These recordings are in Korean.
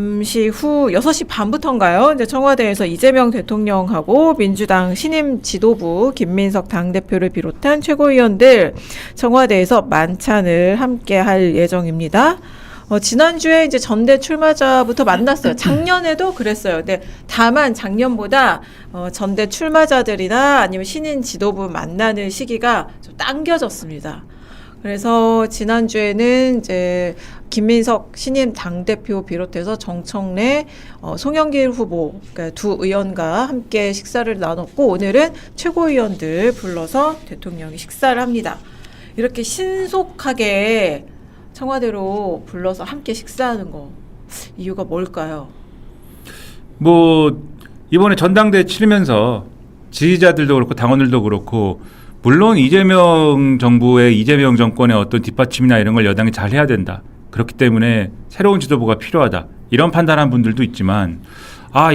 잠시 후 6시 반부터인가요? 이제 청와대에서 이재명 대통령하고 민주당 신임 지도부 김민석 당대표를 비롯한 최고위원들 청와대에서 만찬을 함께 할 예정입니다. 지난주에 이제 전대 출마자부터 만났어요. 작년에도 그랬어요. 근데 다만 작년보다 전대 출마자들이나 아니면 신인 지도부 만나는 시기가 좀 당겨졌습니다. 그래서 지난주에는 이제 김민석 신임 당대표 비롯해서 정청래, 송영길 후보, 그러니까 두 의원과 함께 식사를 나눴고 오늘은 최고위원들 불러서 대통령이 식사를 합니다. 이렇게 신속하게 청와대로 불러서 함께 식사하는 거 이유가 뭘까요? 뭐 이번에 전당대회 치르면서 지지자들도 그렇고 당원들도 그렇고 물론 이재명 정부의 이재명 정권의 어떤 뒷받침이나 이런 걸 여당이 잘 해야 된다. 그렇기 때문에 새로운 지도부가 필요하다. 이런 판단한 분들도 있지만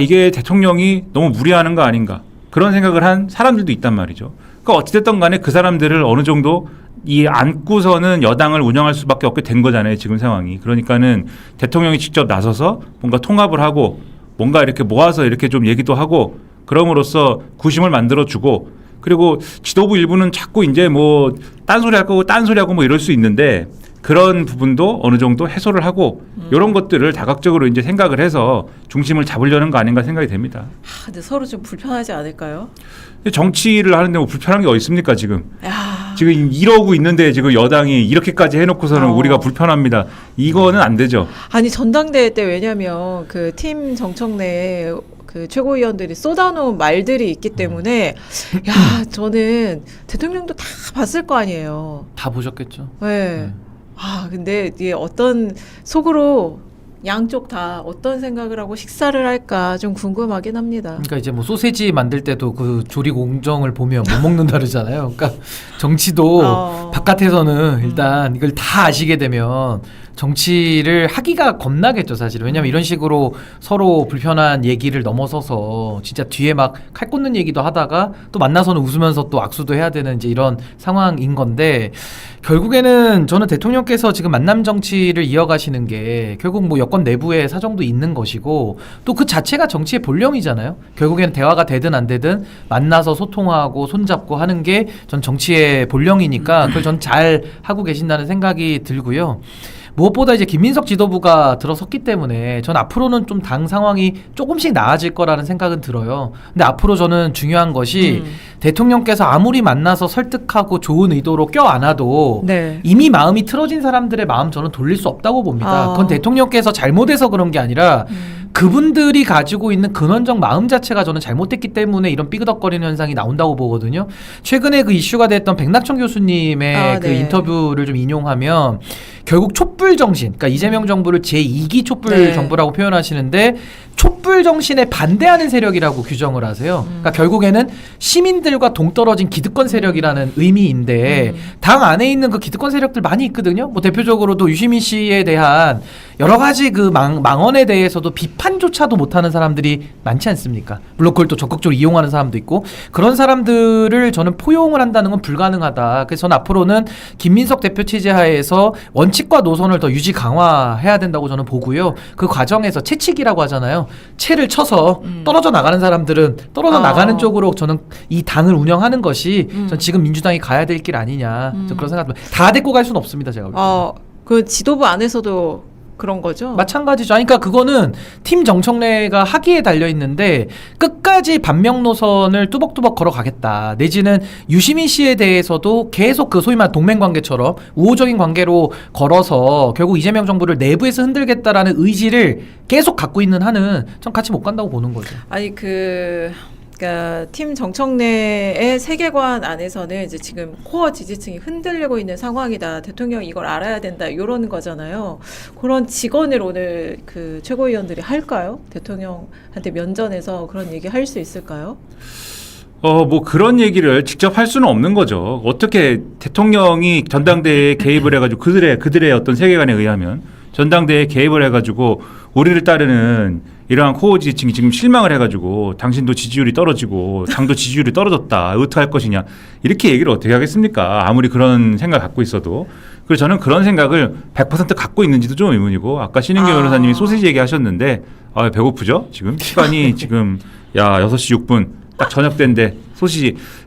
이게 대통령이 너무 무리하는 거 아닌가. 그런 생각을 한 사람들도 있단 말이죠. 그러니까 어찌됐든 간에 그 사람들을 어느 정도 안고서는 여당을 운영할 수밖에 없게 된 거잖아요. 지금 상황이. 그러니까는 대통령이 직접 나서서 뭔가 통합을 하고 뭔가 이렇게 모아서 이렇게 좀 얘기도 하고 그럼으로써 구심을 만들어주고 그리고 지도부 일부는 자꾸 이제 뭐 딴소리 할 거고 딴소리 하고 뭐 이럴 수 있는데 그런 부분도 어느 정도 해소를 하고 이런 것들을 다각적으로 이제 생각을 해서 중심을 잡으려는 거 아닌가 생각이 됩니다. 근데 서로 좀 불편하지 않을까요? 정치를 하는데 뭐 불편한 게 어디 있습니까 지금? 야. 지금 이러고 있는데 지금 여당이 이렇게까지 해놓고서는 우리가 불편합니다. 이거는 안 되죠. 아니 전당대회 때 왜냐면 그 팀 정청래 그 최고위원들이 쏟아놓은 말들이 있기 때문에 저는 대통령도 다 봤을 거 아니에요. 다 보셨겠죠. 네. 근데 이게 어떤 속으로 양쪽 다 어떤 생각을 하고 식사를 할까 좀 궁금하긴 합니다. 그러니까 이제 뭐 소세지 만들 때도 그 조리 공정을 보면 못 먹는다 그러잖아요. 그러니까 정치도 바깥에서는 일단 이걸 다 아시게 되면 정치를 하기가 겁나겠죠, 사실은. 왜냐하면 이런 식으로 서로 불편한 얘기를 넘어서서 진짜 뒤에 막 칼 꽂는 얘기도 하다가 또 만나서는 웃으면서 또 악수도 해야 되는 이제 이런 상황인 건데 결국에는 저는 대통령께서 지금 만남 정치를 이어가시는 게 결국 뭐 여권 내부의 사정도 있는 것이고 또 그 자체가 정치의 본령이잖아요. 결국에는 대화가 되든 안 되든 만나서 소통하고 손잡고 하는 게 전 정치의 본령이니까 그걸 전 잘 하고 계신다는 생각이 들고요. 무엇보다 이제 김민석 지도부가 들어섰기 때문에 전 앞으로는 좀 당 상황이 조금씩 나아질 거라는 생각은 들어요. 근데 앞으로 저는 중요한 것이 대통령께서 아무리 만나서 설득하고 좋은 의도로 껴안아도 이미 마음이 틀어진 사람들의 마음 저는 돌릴 수 없다고 봅니다. 그건 대통령께서 잘못해서 그런 게 아니라 그분들이 가지고 있는 근원적 마음 자체가 저는 잘못됐기 때문에 이런 삐그덕거리는 현상이 나온다고 보거든요. 최근에 그 이슈가 됐던 백낙천 교수님의 그 인터뷰를 좀 인용하면 결국 촛불 정신, 그러니까 이재명 정부를 제2기 촛불 정부라고 표현하시는데 촛불 정신에 반대하는 세력이라고 규정을 하세요. 그러니까 결국에는 시민들과 동떨어진 기득권 세력이라는 의미인데 당 안에 있는 그 기득권 세력들 많이 있거든요. 뭐 대표적으로도 유시민 씨에 대한 여러 가지 그 망언에 대해서도 비판조차도 못하는 사람들이 많지 않습니까? 물론 그걸 또 적극적으로 이용하는 사람도 있고 그런 사람들을 저는 포용을 한다는 건 불가능하다. 그래서 저는 앞으로는 김민석 대표 체제하에서 원칙과 노선을 더 유지 강화해야 된다고 저는 보고요. 그 과정에서 채찍이라고 하잖아요. 채를 쳐서 떨어져 나가는 사람들은 떨어져 나가는 쪽으로 저는 이 당을 운영하는 것이 전 지금 민주당이 가야 될 길 아니냐. 그런 생각합니다. 다 데리고 갈 수는 없습니다. 제가 볼 때. 그 지도부 안에서도 그런 거죠? 마찬가지죠. 그러니까 그거는 팀 정청래가 하기에 달려 있는데 끝까지 반명 노선을 뚜벅뚜벅 걸어가겠다. 내지는 유시민 씨에 대해서도 계속 그 소위 말한 동맹관계처럼 우호적인 관계로 걸어서 결국 이재명 정부를 내부에서 흔들겠다라는 의지를 계속 갖고 있는 한은 전 같이 못 간다고 보는 거죠. 아니 그러니까 팀 정청래의 세계관 안에서는 이제 지금 코어 지지층이 흔들리고 있는 상황이다. 대통령이 이걸 알아야 된다. 이런 거잖아요. 그런 직언을 오늘 그 최고위원들이 할까요? 대통령한테 면전에서 그런 얘기 할 수 있을까요? 뭐 그런 얘기를 직접 할 수는 없는 거죠. 어떻게 대통령이 전당대회에 개입을 해가지고 그들의 어떤 세계관에 의하면 전당대회에 개입을 해가지고 우리를 따르는 이러한 코어 지지층이 지금 실망을 해가지고 당신도 지지율이 떨어지고 당도 지지율이 떨어졌다. 어떻게 할 것이냐. 이렇게 얘기를 어떻게 하겠습니까? 아무리 그런 생각 갖고 있어도. 그래서 저는 그런 생각을 100% 갖고 있는지도 좀 의문이고 아까 신인규 변호사님이 소시지 얘기하셨는데 배고프죠? 지금 시간이 지금 6시 6분 딱 저녁 때인데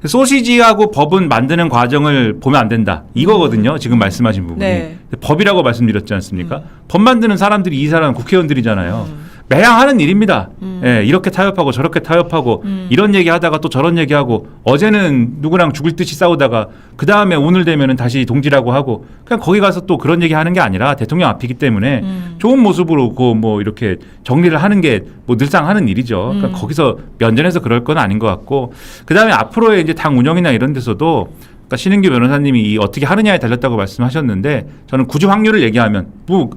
소시지하고 법은 만드는 과정을 보면 안 된다. 이거거든요. 지금 말씀하신 부분이. 네. 법이라고 말씀드렸지 않습니까? 법 만드는 사람들이 이 사람 국회의원들이잖아요. 매양 하는 일입니다. 예, 이렇게 타협하고 저렇게 타협하고 이런 얘기하다가 또 저런 얘기하고 어제는 누구랑 죽을 듯이 싸우다가 그 다음에 오늘 되면은 다시 동지라고 하고 그냥 거기 가서 또 그런 얘기하는 게 아니라 대통령 앞이기 때문에 좋은 모습으로 뭐 이렇게 정리를 하는 게 뭐 늘상 하는 일이죠. 그러니까 거기서 면전에서 그럴 건 아닌 것 같고 그 다음에 앞으로의 이제 당 운영이나 이런 데서도 그러니까 신인규 변호사님이 이 어떻게 하느냐에 달렸다고 말씀하셨는데 저는 구조 확률을 얘기하면 뭐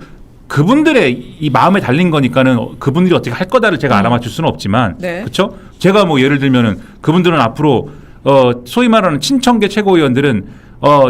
그분들의 이 마음에 달린 거니까는 그분들이 어떻게 할 거다를 제가 알아맞힐 수는 없지만 네. 그렇죠? 제가 뭐 예를 들면은 그분들은 앞으로 소위 말하는 친청계 최고위원들은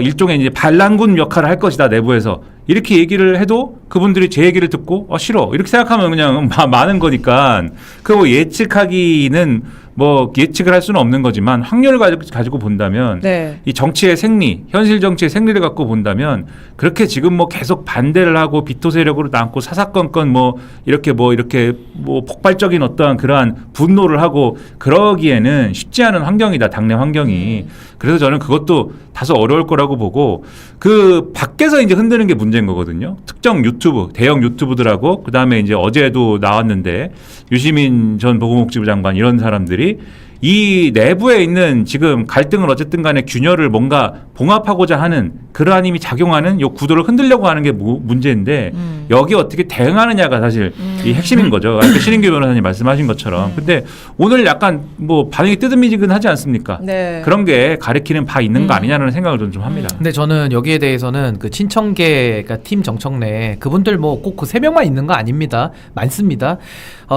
일종의 이제 반란군 역할을 할 것이다 내부에서 이렇게 얘기를 해도 그분들이 제 얘기를 듣고 싫어 이렇게 생각하면 그냥 많은 거니까 그거 예측하기는 뭐 예측을 할 수는 없는 거지만 확률을 가지고 본다면 네. 이 정치의 생리, 현실 정치의 생리를 갖고 본다면 그렇게 지금 뭐 계속 반대를 하고 비토 세력으로 남고 사사건건 뭐 이렇게 폭발적인 어떠한 그러한 분노를 하고 그러기에는 쉽지 않은 환경이다. 당내 환경이. 그래서 저는 그것도 다소 어려울 거라고 보고 그 밖에서 이제 흔드는 게 문제인 거거든요. 특정 유튜브, 대형 유튜브들하고 그다음에 이제 어제도 나왔는데 유시민 전 보건복지부 장관 이런 사람들이 이 내부에 있는 지금 갈등을 어쨌든 간에 균열을 뭔가 봉합하고자 하는 그러한 힘이 작용하는 요 구도를 흔들려고 하는 게 문제인데 여기 어떻게 대응하느냐가 사실 이 핵심인 거죠. 아까 신인규 변호사님 말씀하신 것처럼. 근데 오늘 약간 뭐 반응이 뜨뜻미지근하지 않습니까? 네. 그런 게 가리키는 바 있는 거 아니냐는 생각을 좀 합니다. 근데 저는 여기에 대해서는 그 친청계, 그러니까 팀 정청래 그분들 뭐 꼭 그 3명만 있는 거 아닙니다. 많습니다.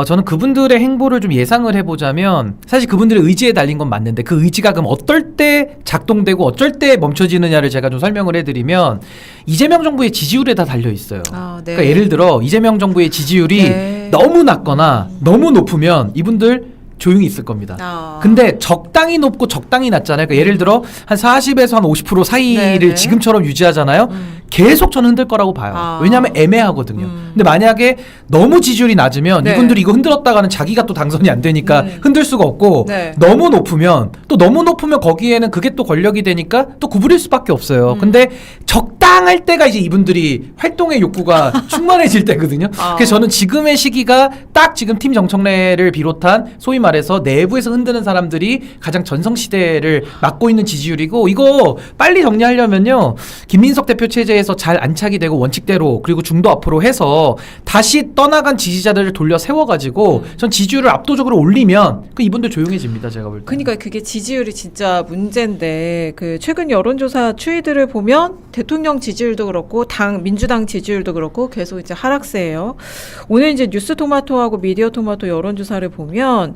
저는 그분들의 행보를 좀 예상을 해보자면 사실 그분들의 의지에 달린 건 맞는데 그 의지가 그럼 어떨 때 작동되고 어쩔 때 멈춰지느냐를 제가 좀 설명을 해드리면 이재명 정부의 지지율에 다 달려 있어요. 네. 그러니까 예를 들어 이재명 정부의 지지율이 네. 너무 낮거나 너무 높으면 이분들 조용히 있을 겁니다. 근데 적당히 높고 적당히 낮잖아요. 그러니까 예를 들어 한 40에서 한 50% 사이를 네네. 지금처럼 유지하잖아요. 계속 저는 흔들 거라고 봐요. 왜냐하면 애매하거든요. 근데 만약에 너무 지지율이 낮으면 네. 이분들이 이거 흔들었다가는 자기가 또 당선이 안 되니까 흔들 수가 없고 네. 너무 높으면 거기에는 그게 또 권력이 되니까 또 구부릴 수밖에 없어요. 근데 적당할 때가 이제 이분들이 활동의 욕구가 충만해질 때거든요. 그래서 저는 지금의 시기가 딱 지금 팀 정청래를 비롯한 소위 말해서 내부에서 흔드는 사람들이 가장 전성시대를 맡고 있는 지지율이고 이거 빨리 정리하려면요. 김민석 대표 체제에서 잘 안착이 되고 원칙대로 그리고 중도 앞으로 해서 다시 떠나간 지지자들을 돌려 세워가지고 전 지지율을 압도적으로 올리면 그 이분들 조용해집니다. 제가 볼 때. 그러니까 그게 지지율이 진짜 문제인데 그 최근 여론조사 추이들을 보면 대통령 지지율도 그렇고 민주당 지지율도 그렇고 계속 이제 하락세예요. 오늘 이제 뉴스토마토하고 미디어토마토 여론조사를 보면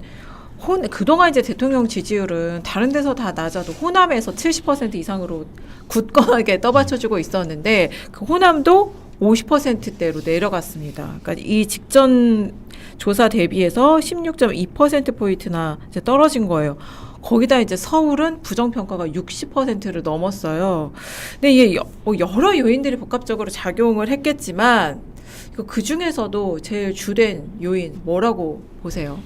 그동안 이제 대통령 지지율은 다른 데서 다 낮아도 호남에서 70% 이상으로 굳건하게 떠받쳐주고 있었는데 그 호남도 50%대로 내려갔습니다. 그러니까 이 직전 조사 대비해서 16.2%포인트나 이제 떨어진 거예요. 거기다 이제 서울은 부정평가가 60%를 넘었어요. 근데 이게 여러 요인들이 복합적으로 작용을 했겠지만 그 중에서도 제일 주된 요인 뭐라고 보세요?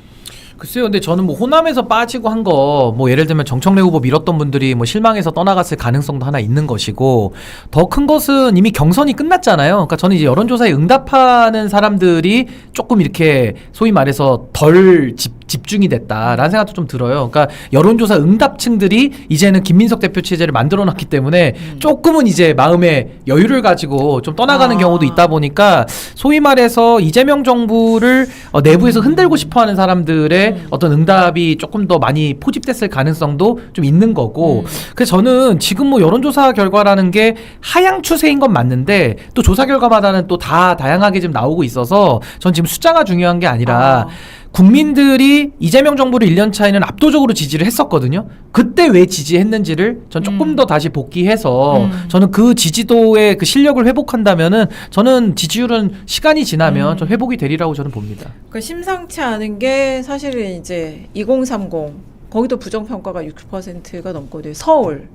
글쎄요, 근데 저는 뭐 호남에서 빠지고 한 거, 뭐 예를 들면 정청래 후보 밀었던 분들이 뭐 실망해서 떠나갔을 가능성도 하나 있는 것이고, 더 큰 것은 이미 경선이 끝났잖아요. 그러니까 저는 이제 여론조사에 응답하는 사람들이 조금 이렇게 소위 말해서 덜 집중이 됐다라는 생각도 좀 들어요. 그러니까 여론조사 응답층들이 이제는 김민석 대표 체제를 만들어놨기 때문에 조금은 이제 마음의 여유를 가지고 좀 떠나가는 경우도 있다 보니까 소위 말해서 이재명 정부를 내부에서 흔들고 싶어하는 사람들의 어떤 응답이 조금 더 많이 포집됐을 가능성도 좀 있는 거고 그래서 저는 지금 뭐 여론조사 결과라는 게 하향 추세인 건 맞는데 또 조사 결과마다는 또 다 다양하게 지금 나오고 있어서 전 지금 숫자가 중요한 게 아니라 국민들이 이재명 정부를 1년 차에는 압도적으로 지지를 했었거든요. 그때 왜 지지했는지를 전 조금 더 다시 복귀해서 저는 그 지지도의 그 실력을 회복한다면은 저는 지지율은 시간이 지나면 좀 회복이 되리라고 저는 봅니다. 그러니까 심상치 않은 게 사실은 이제 2030 거기도 부정평가가 60%가 넘거든요. 서울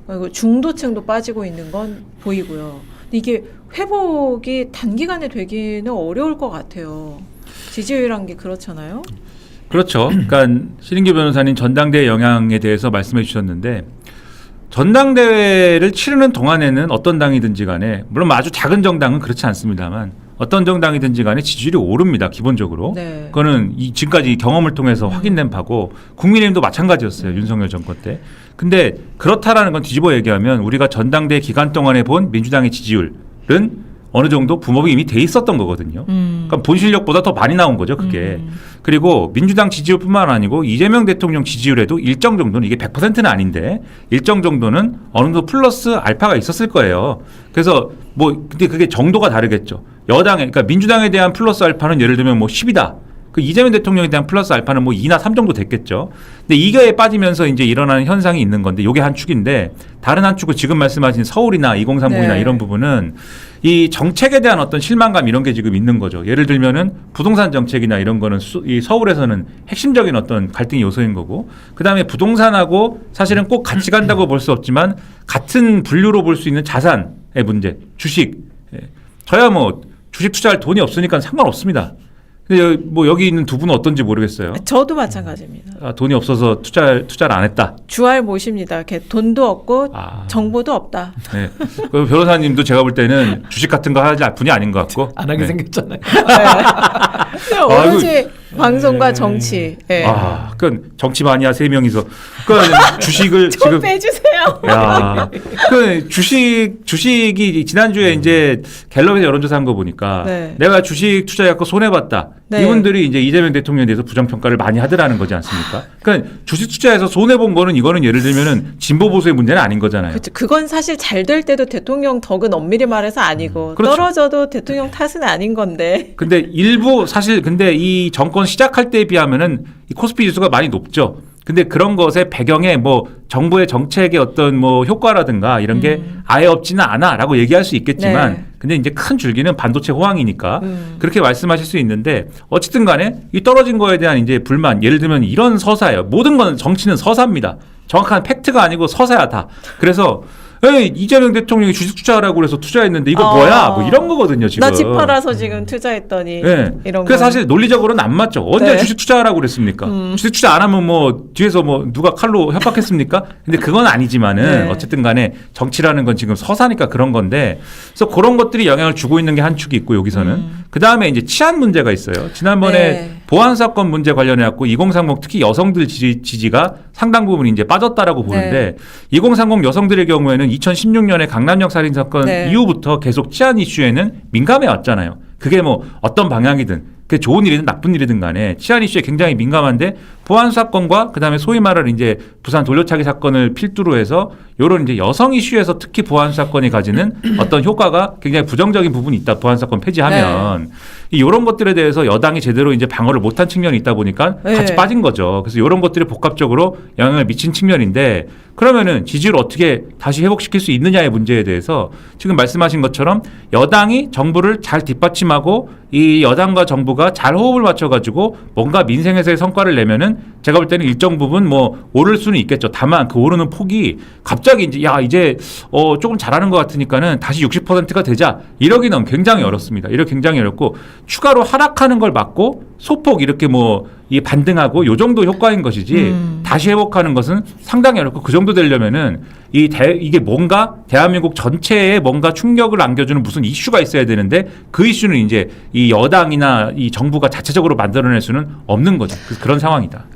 그리고 중도층도 빠지고 있는 건 보이고요. 이게 회복이 단기간에 되기는 어려울 것 같아요. 지지율이란 게 그렇잖아요. 그렇죠. 그러니까 신인규 변호사님 전당대회 영향에 대해서 말씀해 주셨는데 전당대회를 치르는 동안에는 어떤 당이든지 간에 물론 아주 작은 정당은 그렇지 않습니다만 어떤 정당이든지 간에 지지율이 오릅니다. 기본적으로. 네. 그거는 지금까지 경험을 통해서 확인된 바고 국민의힘도 마찬가지였어요. 윤석열 정권 때. 근데 그렇다라는 건 뒤집어 얘기하면 우리가 전당대회 기간 동안에 본 민주당의 지지율은 어느 정도 붐업이 이미 돼 있었던 거거든요. 그러니까 본 실력보다 더 많이 나온 거죠, 그게. 그리고 민주당 지지율뿐만 아니고 이재명 대통령 지지율에도 일정 정도는 이게 100%는 아닌데 일정 정도는 어느 정도 플러스 알파가 있었을 거예요. 그래서 뭐 근데 그게 정도가 다르겠죠. 여당에 그러니까 민주당에 대한 플러스 알파는 예를 들면 뭐 10이다. 그 이재명 대통령에 대한 플러스 알파는 뭐 2나 3 정도 됐겠죠. 근데 이거에 빠지면서 이제 일어나는 현상이 있는 건데 이게 한 축인데 다른 한 축은 지금 말씀하신 서울이나 2030이나 네. 이런 부분은 이 정책에 대한 어떤 실망감 이런 게 지금 있는 거죠. 예를 들면은 부동산 정책이나 이런 거는 이 서울에서는 핵심적인 어떤 갈등 요소인 거고 그다음에 부동산하고 사실은 꼭 같이 간다고 볼 수 없지만 같은 분류로 볼 수 있는 자산의 문제, 주식. 예. 저야 뭐 주식 투자할 돈이 없으니까 상관없습니다. 근데 뭐 여기 있는 두 분은 어떤지 모르겠어요. 저도 마찬가지입니다. 아, 돈이 없어서 투자를 안 했다. 주알 못입니다. 돈도 없고 아. 정보도 없다. 네. 그 변호사님도 제가 볼 때는 주식 같은 거 하지 분이 아닌 것 같고. 안 하게 네. 생겼잖아요. 오로지 방송과 정치. 네. 아, 그건 정치 마니아 3명이서. 그러니까 주식을 좀 지금. 빼주세요. 야, 그 주식이 지난주에 이제 갤럽에서 여론조사한 거 보니까 네. 내가 주식 투자해갖고 손해봤다. 네. 이분들이 이제 이재명 대통령에 대해서 부정평가를 많이 하더라는 거지 않습니까? 그러니까 주식 투자해서 손해본 거는 이거는 예를 들면은 진보 보수의 문제는 아닌 거잖아요. 그렇죠. 그건 사실 잘 될 때도 대통령 덕은 엄밀히 말해서 아니고 그렇죠. 떨어져도 대통령 탓은 아닌 건데. 근데 일부 사실 근데 이 정권 시작할 때에 비하면은 이 코스피 지수가 많이 높죠. 근데 그런 것의 배경에 뭐 정부의 정책의 어떤 뭐 효과라든가 이런 게 아예 없지는 않아라고 얘기할 수 있겠지만 네. 근데 이제 큰 줄기는 반도체 호황이니까 그렇게 말씀하실 수 있는데 어쨌든 간에 이 떨어진 거에 대한 이제 불만 예를 들면 이런 서사예요. 모든 건 정치는 서사입니다. 정확한 팩트가 아니고 서사야 다. 그래서 에이, 이재명 대통령이 주식 투자하라고 그래서 투자했는데 이거 뭐야? 뭐 이런 거거든요, 지금. 나 집 팔아서 지금 투자했더니 네. 이런 거. 그래서 사실 논리적으로는 안 맞죠. 언제 네. 주식 투자하라고 그랬습니까? 주식 투자 안 하면 뭐 뒤에서 뭐 누가 칼로 협박했습니까? 근데 그건 아니지만은 네. 어쨌든 간에 정치라는 건 지금 서사니까 그런 건데 그래서 그런 것들이 영향을 주고 있는 게 한 축이 있고 여기서는 그다음에 이제 치안 문제가 있어요. 지난번에 네. 보안 사건 문제 관련해 갖고 2030 특히 여성들 지지가 상당 부분 이제 빠졌다라고 보는데 2030 여성들의 경우에는 2016년에 강남역 살인 사건 네. 이후부터 계속 치안 이슈에는 민감해 왔잖아요. 그게 뭐 어떤 방향이든 그게 좋은 일이든 나쁜 일이든 간에 치안 이슈에 굉장히 민감한데 보안 사건과 그다음에 소위 말하는 이제 부산 돌려차기 사건을 필두로 해서 요런 이제 여성 이슈에서 특히 보안 사건이 가지는 어떤 효과가 굉장히 부정적인 부분이 있다. 보안 사건 폐지하면 이런 것들에 대해서 여당이 제대로 이제 방어를 못한 측면이 있다 보니까 같이 네. 빠진 거죠. 그래서 이런 것들이 복합적으로 영향을 미친 측면인데 그러면은 지지를 어떻게 다시 회복시킬 수 있느냐의 문제에 대해서 지금 말씀하신 것처럼 여당이 정부를 잘 뒷받침하고 이 여당과 정부가 잘 호흡을 맞춰가지고 뭔가 민생에서의 성과를 내면은 제가 볼 때는 일정 부분 뭐 오를 수는 있겠죠. 다만 그 오르는 폭이 갑자기 이제 조금 잘하는 것 같으니까는 다시 60%가 되자 이러기는 굉장히 어렵습니다. 이러 굉장히 어렵고 추가로 하락하는 걸 막고 소폭 이렇게 뭐 이 반등하고 요 정도 효과인 것이지 다시 회복하는 것은 상당히 어렵고 그 정도 되려면은 이게 뭔가 대한민국 전체에 뭔가 충격을 안겨주는 무슨 이슈가 있어야 되는데 그 이슈는 이제 이 여당이나 이 정부가 자체적으로 만들어낼 수는 없는 거죠. 그런 상황이다.